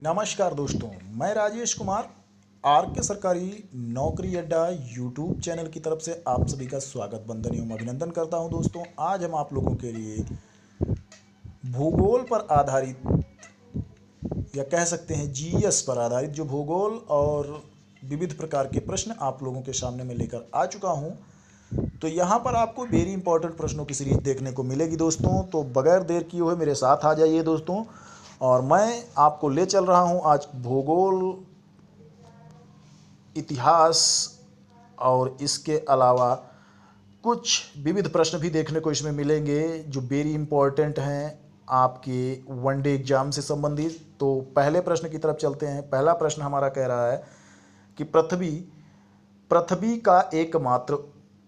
नमस्कार दोस्तों, मैं राजेश कुमार आर के सरकारी नौकरी अड्डा यूट्यूब चैनल की तरफ से आप सभी का स्वागत वंदन एवं अभिनंदन करता हूं। दोस्तों, आज हम आप लोगों के लिए भूगोल पर आधारित या कह सकते हैं जीएस पर आधारित जो भूगोल और विविध प्रकार के प्रश्न आप लोगों के सामने में लेकर आ चुका हूं। तो यहाँ पर आपको वेरी इंपॉर्टेंट प्रश्नों की सीरीज देखने को मिलेगी दोस्तों। तो बगैर देर किए हुए मेरे साथ आ जाइए दोस्तों, और मैं आपको ले चल रहा हूँ आज भूगोल, इतिहास और इसके अलावा कुछ विविध प्रश्न भी देखने को इसमें मिलेंगे जो वेरी इंपॉर्टेंट हैं आपके वनडे एग्जाम से संबंधित। तो पहले प्रश्न की तरफ चलते हैं। पहला प्रश्न हमारा कह रहा है कि पृथ्वी पृथ्वी का एकमात्र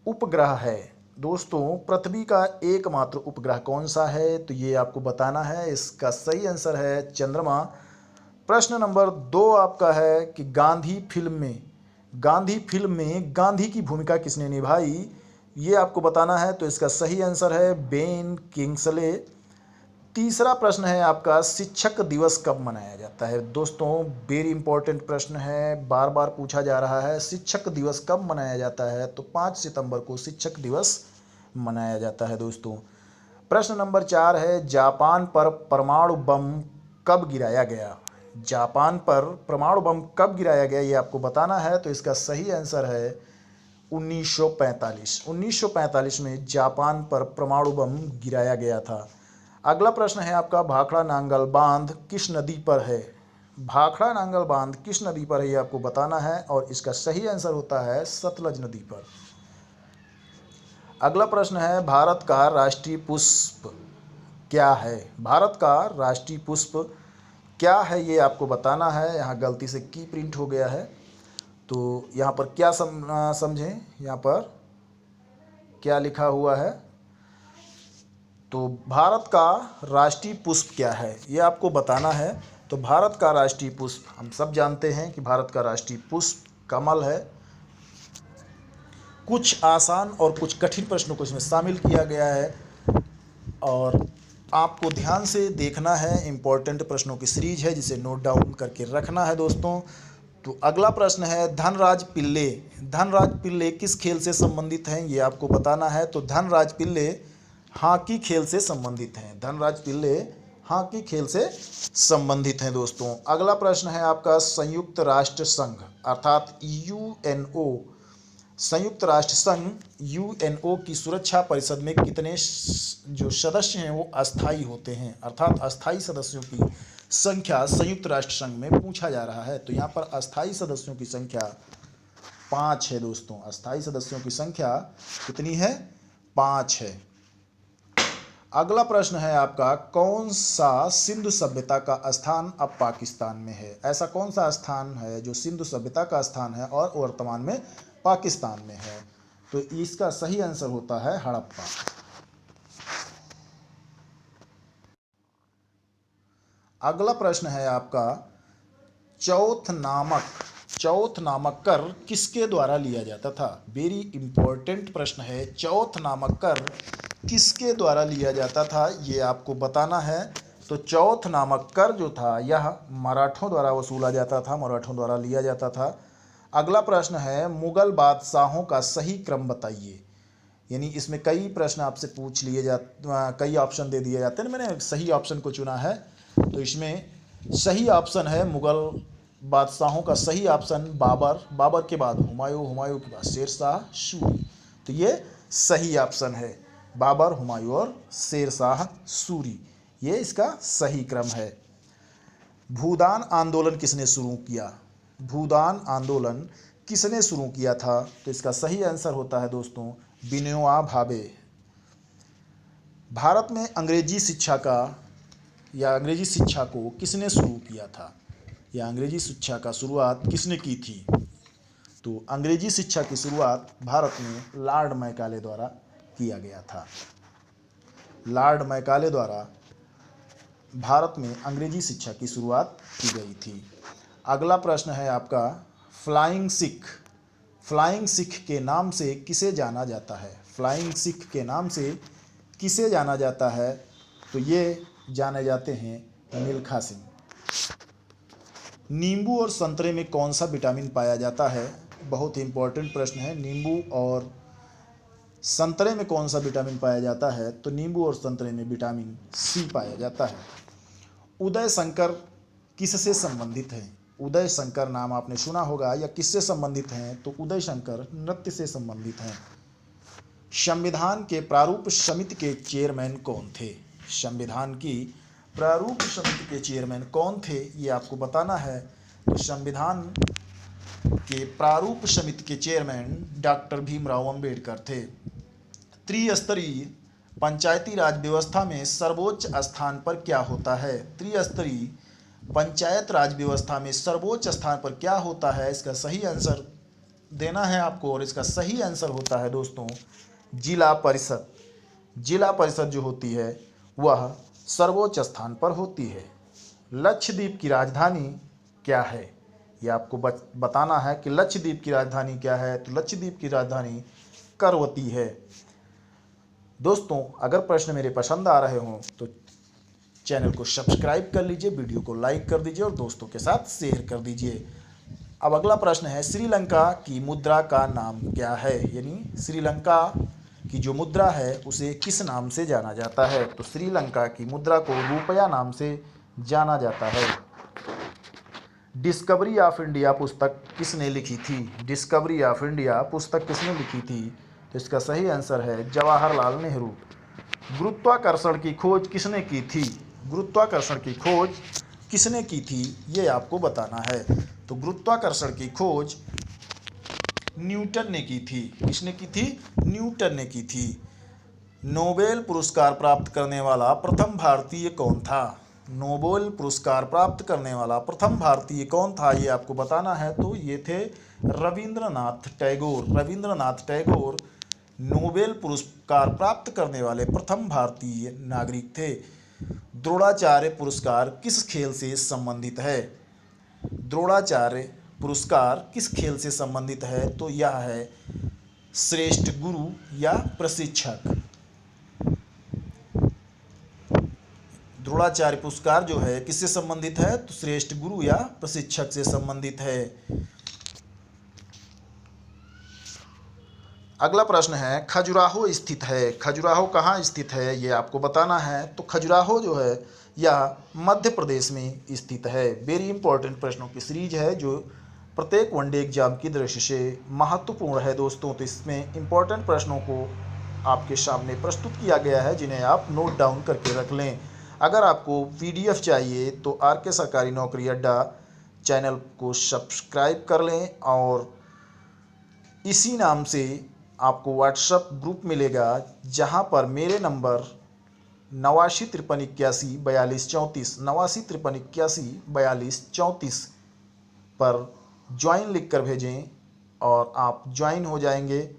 उपग्रह है। दोस्तों, पृथ्वी का एकमात्र उपग्रह कौन सा है? तो ये आपको बताना है। इसका सही आंसर है चंद्रमा। प्रश्न नंबर 2 आपका है कि गांधी फिल्म में गांधी की भूमिका किसने निभाई? ये आपको बताना है। तो इसका सही आंसर है बेन किंग्सले। तीसरा प्रश्न है आपका, शिक्षक दिवस कब मनाया जाता है? दोस्तों, वेरी इंपॉर्टेंट प्रश्न है, बार बार पूछा जा रहा है। शिक्षक दिवस कब मनाया जाता है? तो 5 सितंबर को शिक्षक दिवस मनाया जाता है दोस्तों। प्रश्न नंबर 4 है, जापान पर परमाणु बम कब गिराया गया? जापान पर परमाणु बम कब गिराया गया, ये आपको बताना है। तो इसका सही आंसर है 1945। 1945 में जापान पर परमाणु बम गिराया गया था। अगला प्रश्न है आपका, भाखड़ा नांगल बांध किस नदी पर है? भाखड़ा नांगल बांध किस नदी पर है, ये आपको बताना है। और इसका सही आंसर होता है सतलज नदी पर। अगला प्रश्न है, भारत का राष्ट्रीय पुष्प क्या है? भारत का राष्ट्रीय पुष्प क्या है, ये आपको बताना है। यहाँ गलती से की प्रिंट हो गया है, तो यहाँ पर क्या समझें, यहाँ पर क्या लिखा हुआ है। तो भारत का राष्ट्रीय पुष्प क्या है, ये आपको बताना है। तो भारत का राष्ट्रीय पुष्प, हम सब जानते हैं कि भारत का राष्ट्रीय पुष्प कमल है। कुछ आसान और कुछ कठिन प्रश्नों को इसमें शामिल किया गया है और आपको ध्यान से देखना है। इम्पोर्टेंट प्रश्नों की सीरीज है जिसे नोट डाउन करके रखना है दोस्तों। तो अगला प्रश्न है, धनराज पिल्ले किस खेल से संबंधित हैं, ये आपको बताना है। तो धनराज पिल्ले हॉकी खेल से संबंधित हैं। धनराज पिल्ले हॉकी खेल से संबंधित हैं दोस्तों। अगला प्रश्न है आपका, संयुक्त राष्ट्र संघ अर्थात यूएनओ, संयुक्त राष्ट्र संघ यूएनओ की सुरक्षा परिषद में कितने जो सदस्य हैं वो अस्थायी होते हैं, अर्थात अस्थायी सदस्यों की संख्या संयुक्त राष्ट्र संघ में पूछा जा रहा है। तो यहाँ पर अस्थायी सदस्यों की संख्या 5 है दोस्तों। अस्थायी सदस्यों की संख्या कितनी है? 5 है। अगला प्रश्न है आपका, कौन सा सिंधु सभ्यता का स्थान अब पाकिस्तान में है? ऐसा कौन सा स्थान है जो सिंधु सभ्यता का स्थान है और वर्तमान में पाकिस्तान में है? तो इसका सही आंसर होता है हड़प्पा। अगला प्रश्न है आपका, चौथ नामक कर किसके द्वारा लिया जाता था? वेरी इंपॉर्टेंट प्रश्न है। चौथ नामक कर किसके द्वारा लिया जाता था, ये आपको बताना है। तो चौथ नामक कर जो था यह मराठों द्वारा वसूला जाता था, मराठों द्वारा लिया जाता था। अगला प्रश्न है, मुगल बादशाहों का सही क्रम बताइए। यानी इसमें कई प्रश्न आपसे पूछ लिए कई ऑप्शन दे दिए जाते हैं। मैंने सही ऑप्शन को चुना है। तो इसमें सही ऑप्शन है मुगल बादशाहों का सही ऑप्शन बाबर के बाद हुमायूं के बाद शेरशाह सूरी। तो ये सही ऑप्शन है, बाबर, हुमायूं और शेरशाह सूरी, ये इसका सही क्रम है। भूदान आंदोलन किसने शुरू किया? भूदान आंदोलन किसने शुरू किया था? तो इसका सही आंसर होता है दोस्तों विनोबा भावे। भारत में अंग्रेजी शिक्षा को किसने शुरू किया था, या अंग्रेजी शिक्षा का शुरुआत किसने की थी? तो अंग्रेजी शिक्षा की शुरुआत भारत में लॉर्ड मैकाले द्वारा किया गया था। लॉर्ड मैकाले द्वारा भारत में अंग्रेजी शिक्षा की शुरुआत की गई थी। अगला प्रश्न है आपका, फ्लाइंग सिख के नाम से किसे जाना जाता है? फ्लाइंग सिख के नाम से किसे जाना जाता है? तो ये जाने जाते हैं मिल्खा सिंह। नींबू और संतरे में कौन सा विटामिन पाया जाता है? बहुत ही इंपॉर्टेंट प्रश्न है। नींबू और संतरे में कौन सा विटामिन पाया जाता है? तो नींबू और संतरे में विटामिन सी पाया जाता है। उदय शंकर किससे संबंधित है? उदय शंकर नाम आपने सुना होगा, या किससे संबंधित हैं? तो उदय शंकर नृत्य से संबंधित हैं। संविधान के प्रारूप समिति के चेयरमैन कौन थे? संविधान की प्रारूप समिति के चेयरमैन कौन थे, ये आपको बताना है। तो संविधान के प्रारूप समिति के चेयरमैन डॉक्टर भीमराव अंबेडकर थे। त्रिस्तरीय पंचायती राज व्यवस्था में सर्वोच्च स्थान पर क्या होता है? त्रिस्तरीय पंचायत राज व्यवस्था में सर्वोच्च स्थान पर क्या होता है? इसका सही आंसर देना है आपको, और इसका सही आंसर होता है दोस्तों जिला परिषद। जिला परिषद जो होती है वह सर्वोच्च स्थान पर होती है। लक्षद्वीप की राजधानी क्या है? ये आपको बताना है कि लक्षद्वीप की राजधानी क्या है। तो लक्षद्वीप की राजधानी करवती है। दोस्तों, अगर प्रश्न मेरे पसंद आ रहे हों तो चैनल को सब्सक्राइब कर लीजिए, वीडियो को लाइक कर दीजिए और दोस्तों के साथ शेयर कर दीजिए। अब अगला प्रश्न है, श्रीलंका की मुद्रा का नाम क्या है? यानी श्रीलंका की जो मुद्रा है उसे किस नाम से जाना जाता है? तो श्रीलंका की मुद्रा को रुपया नाम से जाना जाता है। डिस्कवरी ऑफ इंडिया पुस्तक किसने लिखी थी? डिस्कवरी ऑफ इंडिया पुस्तक किसने लिखी थी? तो इसका सही आंसर है जवाहरलाल नेहरू। गुरुत्वाकर्षण की खोज किसने की थी? गुरुत्वाकर्षण की खोज किसने की थी, ये आपको बताना है। तो गुरुत्वाकर्षण की खोज न्यूटन ने की थी। किसने की थी? न्यूटन ने की थी। नोबेल पुरस्कार प्राप्त करने वाला प्रथम भारतीय कौन था? नोबेल पुरस्कार प्राप्त करने वाला प्रथम भारतीय कौन था, ये आपको बताना है। तो ये थे रविंद्रनाथ टैगोर। रविंद्रनाथ टैगोर नोबेल पुरस्कार प्राप्त करने वाले प्रथम भारतीय नागरिक थे। द्रोणाचार्य पुरस्कार किस खेल से संबंधित है? द्रोणाचार्य पुरस्कार किस खेल से संबंधित है? तो यह है श्रेष्ठ गुरु या प्रशिक्षक। द्रोणाचार्य पुरस्कार जो है किससे संबंधित है? तो श्रेष्ठ गुरु या प्रशिक्षक से संबंधित है। अगला प्रश्न है, खजुराहो स्थित है। खजुराहो कहाँ स्थित है, ये आपको बताना है। तो खजुराहो जो है यह मध्य प्रदेश में स्थित है। वेरी इंपॉर्टेंट प्रश्नों की सीरीज है जो प्रत्येक वनडे एग्जाम की दृष्टि से महत्वपूर्ण है दोस्तों। तो इसमें इंपॉर्टेंट प्रश्नों को आपके सामने प्रस्तुत किया गया है, जिन्हें आप नोट डाउन करके रख लें। अगर आपको पीडीएफ चाहिए तो आरके सरकारी नौकरी अड्डा चैनल को सब्सक्राइब कर लें, और इसी नाम से आपको व्हाट्सएप ग्रुप मिलेगा, जहां पर मेरे नंबर 8953814234 8953814234 पर ज्वाइन लिख कर भेजें और आप ज्वाइन हो जाएंगे,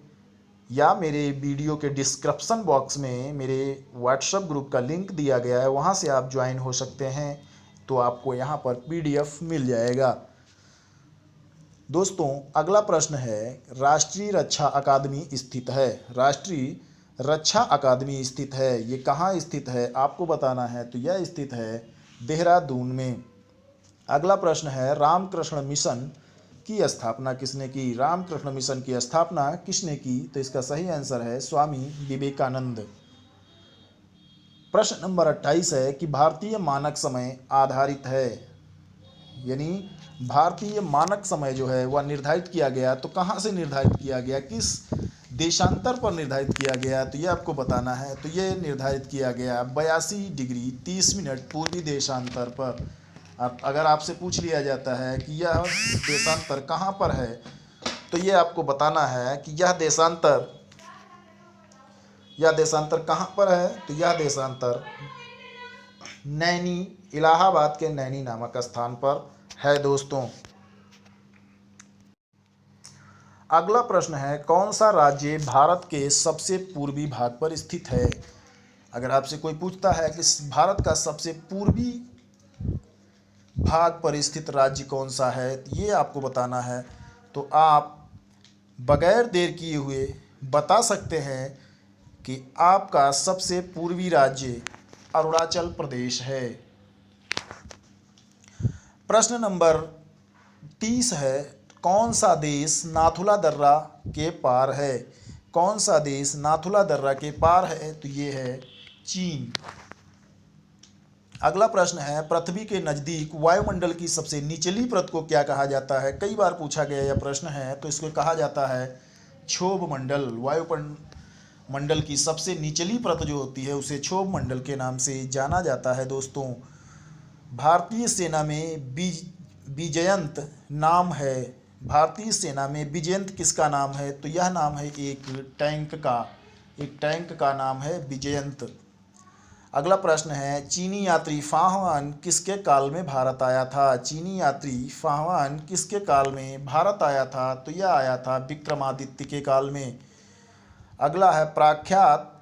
या मेरे वीडियो के डिस्क्रिप्शन बॉक्स में मेरे व्हाट्सएप ग्रुप का लिंक दिया गया है, वहां से आप ज्वाइन हो सकते हैं। तो आपको यहां पर पीडीएफ मिल जाएगा। दोस्तों, अगला प्रश्न है, राष्ट्रीय रक्षा अकादमी स्थित है। राष्ट्रीय रक्षा अकादमी स्थित है, ये कहाँ स्थित है आपको बताना है। तो यह स्थित है देहरादून में। अगला प्रश्न है, रामकृष्ण मिशन की स्थापना किसने की? रामकृष्ण मिशन की स्थापना किसने की? तो इसका सही आंसर है स्वामी विवेकानंद। प्रश्न नंबर 28 है कि भारतीय मानक समय आधारित है, यानी भारतीय मानक समय जो है वह निर्धारित किया गया। तो कहाँ से निर्धारित किया गया, किस देशांतर पर निर्धारित किया गया, तो ये आपको बताना है। तो ये निर्धारित किया गया 82 डिग्री 30 मिनट पूर्वी देशांतर पर। अब अगर आपसे पूछ लिया जाता है कि यह देशांतर कहाँ पर है, तो ये आपको बताना है कि यह देशांतर कहाँ पर है। तो यह देशांतर नैनी, इलाहाबाद के नैनी नामक स्थान पर है दोस्तों। अगला प्रश्न है, कौन सा राज्य भारत के सबसे पूर्वी भाग पर स्थित है? अगर आपसे कोई पूछता है कि भारत का सबसे पूर्वी भाग पर स्थित राज्य कौन सा है, तो ये आपको बताना है। तो आप बगैर देर किए हुए बता सकते हैं कि आपका सबसे पूर्वी राज्य अरुणाचल प्रदेश है। प्रश्न नंबर 30 है, कौन सा देश नाथुला दर्रा के पार है? कौन सा देश नाथुला दर्रा के पार है? तो ये है चीन। अगला प्रश्न है, पृथ्वी के नज़दीक वायुमंडल की सबसे निचली परत को क्या कहा जाता है? कई बार पूछा गया यह प्रश्न है, तो इसको कहा जाता है क्षोभ मंडल। वायुमंडल की सबसे निचली परत जो होती है उसे क्षोभ मंडल के नाम से जाना जाता है दोस्तों। भारतीय सेना में विजयंत नाम है। भारतीय सेना में विजयंत किसका नाम है? तो यह नाम है एक टैंक का नाम है विजयंत। अगला प्रश्न है, चीनी यात्री फाहवान किसके काल में भारत आया था? चीनी यात्री फाहवान किसके काल में भारत आया था? तो यह आया था विक्रमादित्य के काल में। अगला है, प्रख्यात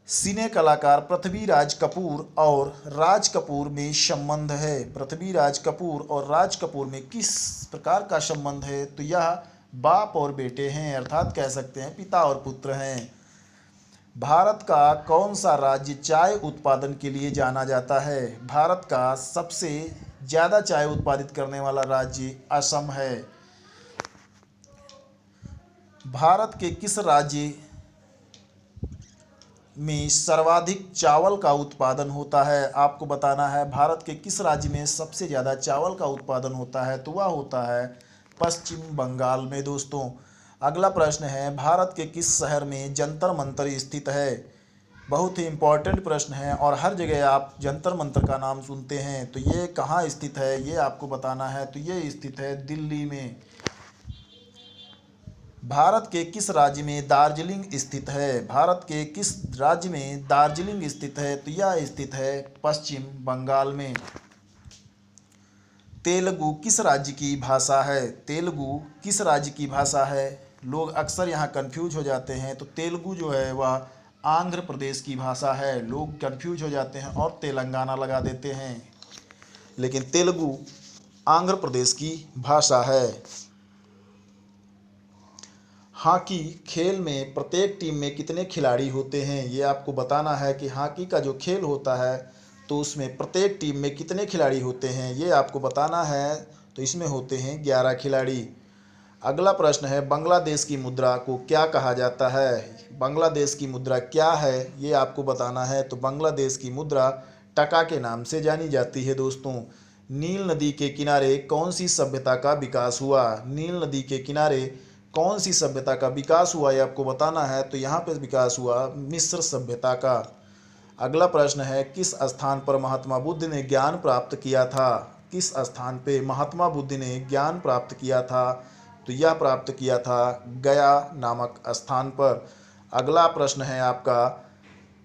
सिने कलाकार पृथ्वीराज कपूर और राज कपूर में संबंध है। पृथ्वीराज कपूर और राज कपूर में किस प्रकार का संबंध है? तो यह बाप और बेटे हैं, अर्थात कह सकते हैं पिता और पुत्र हैं। भारत का कौन सा राज्य चाय उत्पादन के लिए जाना जाता है? भारत का सबसे ज़्यादा चाय उत्पादित करने वाला राज्य असम है। भारत के किस राज्य में सर्वाधिक चावल का उत्पादन होता है? आपको बताना है भारत के किस राज्य में सबसे ज़्यादा चावल का उत्पादन होता है? तो वह होता है पश्चिम बंगाल में दोस्तों। अगला प्रश्न है, भारत के किस शहर में जंतर मंतर स्थित है? बहुत ही इम्पोर्टेंट प्रश्न है और हर जगह आप जंतर मंतर का नाम सुनते हैं, तो ये कहाँ स्थित है ये आपको बताना है। तो ये स्थित है दिल्ली में। भारत के किस राज्य में दार्जिलिंग स्थित है? भारत के किस राज्य में दार्जिलिंग स्थित है? तो यह स्थित है पश्चिम बंगाल में। तेलुगु किस राज्य की भाषा है? तेलुगु किस राज्य की भाषा है? लोग अक्सर यहाँ कंफ्यूज हो जाते हैं। तो तेलुगु जो है वह आंध्र प्रदेश की भाषा है। लोग कंफ्यूज हो जाते हैं और तेलंगाना लगा देते हैं, लेकिन तेलुगु आंध्र प्रदेश की भाषा है। हॉकी खेल में प्रत्येक टीम में कितने खिलाड़ी होते हैं? ये आपको बताना है कि हॉकी का जो खेल होता है तो उसमें प्रत्येक टीम में कितने खिलाड़ी होते हैं, ये आपको बताना है। तो इसमें होते हैं 11 खिलाड़ी। अगला प्रश्न है, बांग्लादेश की मुद्रा को क्या कहा जाता है? बांग्लादेश की मुद्रा क्या है ये आपको बताना है। तो बांग्लादेश की मुद्रा टका के नाम से जानी जाती है दोस्तों। नील नदी के किनारे कौन सी सभ्यता का विकास हुआ? नील नदी के किनारे कौन सी सभ्यता का विकास हुआ ये आपको बताना है। तो यहाँ पे विकास हुआ मिस्र सभ्यता का। अगला प्रश्न है, किस स्थान पर महात्मा बुद्ध ने ज्ञान प्राप्त किया था? किस स्थान पे महात्मा बुद्ध ने ज्ञान प्राप्त किया था? तो यह प्राप्त किया था गया नामक स्थान पर। अगला प्रश्न है आपका,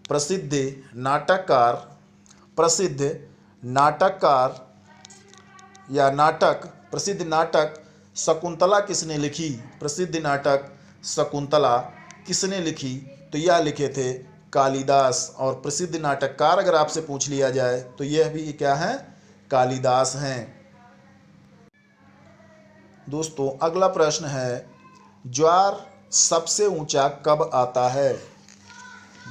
प्रसिद्ध नाटककार या प्रसिद्ध नाटक शकुंतला किसने लिखी? प्रसिद्ध नाटक शकुंतला किसने लिखी? तो यह लिखे थे कालिदास। और प्रसिद्ध नाटककार अगर आपसे पूछ लिया जाए तो यह भी क्या है? कालिदास हैं दोस्तों। अगला प्रश्न है, ज्वार सबसे ऊंचा कब आता है?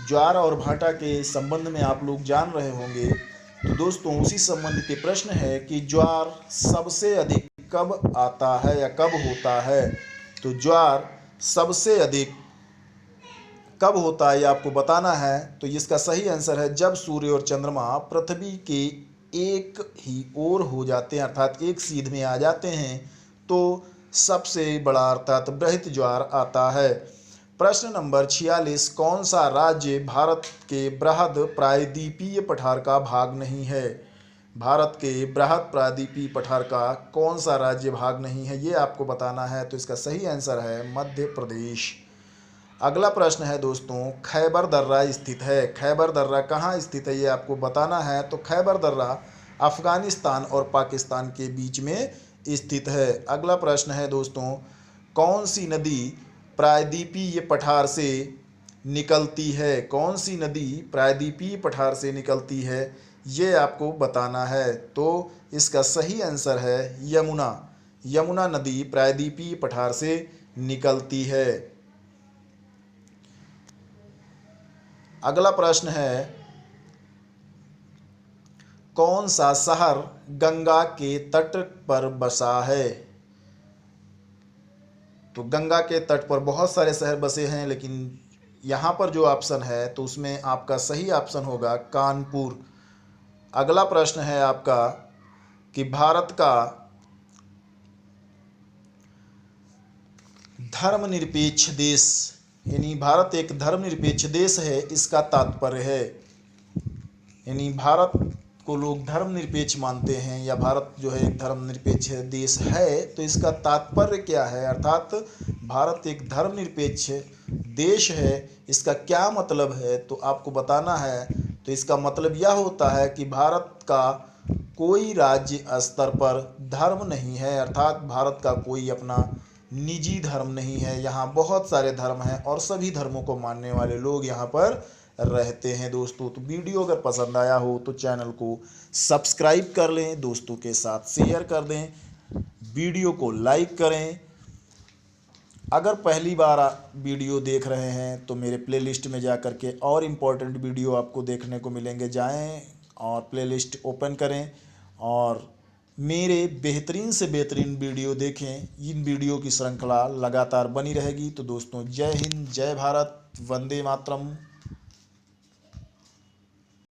ज्वार और भाटा के संबंध में आप लोग जान रहे होंगे, तो दोस्तों उसी संबंध के प्रश्न है कि ज्वार सबसे अधिक कब आता है या कब होता है? तो ज्वार सबसे अधिक कब होता है ये आपको बताना है। तो इसका सही आंसर है जब सूर्य और चंद्रमा पृथ्वी के एक ही ओर हो जाते हैं, अर्थात एक सीध में आ जाते हैं, तो सबसे बड़ा अर्थात बृहत ज्वार आता है। प्रश्न नंबर 46, कौन सा राज्य भारत के बृहद प्रायद्वीपीय पठार का भाग नहीं है? भारत के बृहद प्रायद्वीपीय पठार का कौन सा राज्य भाग नहीं है ये आपको बताना है। तो इसका सही आंसर है मध्य प्रदेश। अगला प्रश्न है दोस्तों, खैबर दर्रा स्थित है। खैबर दर्रा कहाँ स्थित है ये आपको बताना है। तो खैबर दर्रा अफगानिस्तान और पाकिस्तान के बीच में स्थित है। अगला प्रश्न है दोस्तों, कौन सी नदी प्रायद्वीपीय पठार से निकलती है? कौन सी नदी प्रायद्वीपीय पठार से निकलती है ये आपको बताना है। तो इसका सही आंसर है यमुना। यमुना नदी प्रायद्वीपीय पठार से निकलती है। अगला प्रश्न है, कौन सा शहर गंगा के तट पर बसा है? तो गंगा के तट पर बहुत सारे शहर बसे हैं, लेकिन यहाँ पर जो ऑप्शन है तो उसमें आपका सही ऑप्शन होगा कानपुर। अगला प्रश्न है आपका कि भारत का धर्मनिरपेक्ष देश, यानी भारत एक धर्मनिरपेक्ष देश है, इसका तात्पर्य है, यानी भारत को लोग धर्मनिरपेक्ष मानते हैं या भारत जो है एक धर्मनिरपेक्ष देश है, तो इसका तात्पर्य क्या है, अर्थात भारत एक धर्मनिरपेक्ष देश है, इसका क्या मतलब है तो आपको बताना है। तो इसका मतलब यह होता है कि भारत का कोई राज्य स्तर पर धर्म नहीं है, अर्थात भारत का कोई अपना निजी धर्म नहीं है। यहाँ बहुत सारे धर्म हैं और सभी धर्मों को मानने वाले लोग यहाँ पर रहते हैं दोस्तों। तो वीडियो अगर पसंद आया हो तो चैनल को सब्सक्राइब कर लें, दोस्तों के साथ शेयर कर दें, वीडियो को लाइक करें। अगर पहली बार वीडियो देख रहे हैं तो मेरे प्लेलिस्ट में जा कर के और इम्पोर्टेंट वीडियो आपको देखने को मिलेंगे, जाएं और प्लेलिस्ट ओपन करें और मेरे बेहतरीन से बेहतरीन वीडियो देखें। इन वीडियो की श्रृंखला लगातार बनी रहेगी। तो दोस्तों, जय हिंद, जय भारत, वंदे मातरम।